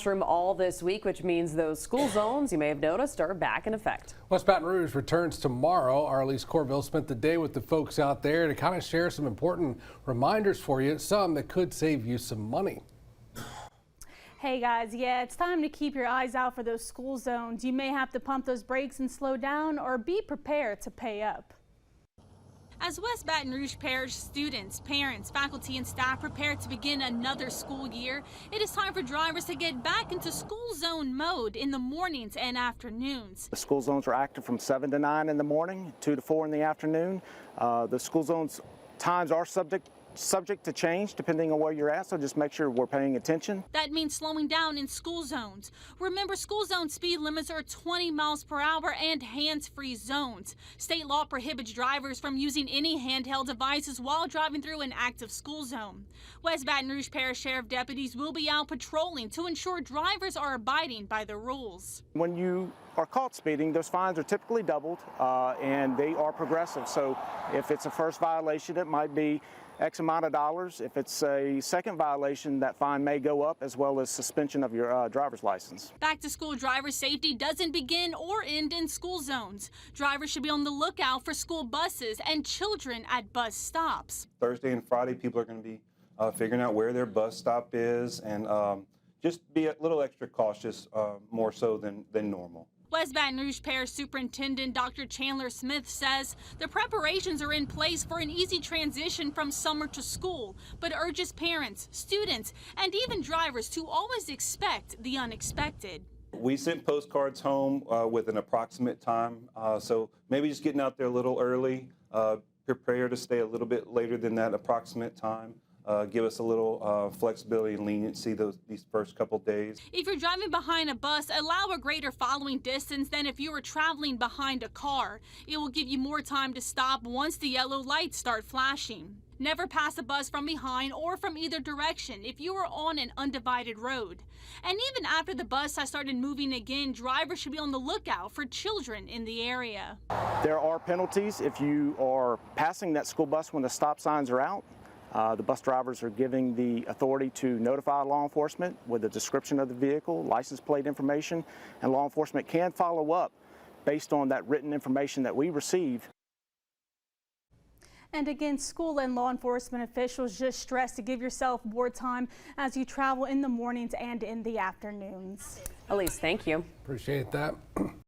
Room all this week, which means those school zones you may have noticed are back in effect. West Baton Rouge returns tomorrow. Our Elise Corville spent the day with the folks out there to kind of share some important reminders for you, some that could save you some money. Hey guys, yeah, it's time to keep your eyes out for those school zones. You may have to pump those brakes and slow down, or be prepared to pay up. As West Baton Rouge Parish students, parents, faculty, and staff prepare to begin another school year, it is time for drivers to get back into school zone mode in the mornings and afternoons. The school zones are active from 7 to 9 in the morning, 2 to 4 in the afternoon. The school zones times are subject to change depending on where you're at, so just make sure we're paying attention. That means slowing down in school zones. Remember, school zone speed limits are 20 miles per hour and hands-free zones. State law prohibits drivers from using any handheld devices while driving through an active school zone. West Baton Rouge Parish Sheriff deputies will be out patrolling to ensure drivers are abiding by the rules. When you are caught speeding, those fines are typically doubled and they are progressive. So if it's a first violation, it might be X amount of dollars. If it's a second violation, that fine may go up, as well as suspension of your driver's license. Back to school driver safety doesn't begin or end in school zones. Drivers should be on the lookout for school buses and children at bus stops. Thursday and Friday, people are going to be figuring out where their bus stop is, and just be a little extra cautious, more so than normal. West Baton Rouge Parish Superintendent Dr. Chandler Smith says the preparations are in place for an easy transition from summer to school, but urges parents, students, and even drivers to always expect the unexpected. We sent postcards home with an approximate time, so maybe just getting out there a little early, prepare to stay a little bit later than that approximate time. Give us a little flexibility and leniency these first couple days. If you're driving behind a bus, allow a greater following distance than if you were traveling behind a car. It will give you more time to stop once the yellow lights start flashing. Never pass a bus from behind or from either direction if you are on an undivided road. And even after the bus has started moving again, drivers should be on the lookout for children in the area. There are penalties if you are passing that school bus when the stop signs are out. The bus drivers are giving the authority to notify law enforcement with a description of the vehicle, license plate information, and law enforcement can follow up based on that written information that we receive. And again, school and law enforcement officials just stress to give yourself more time as you travel in the mornings and in the afternoons. Elise, thank you. Appreciate that.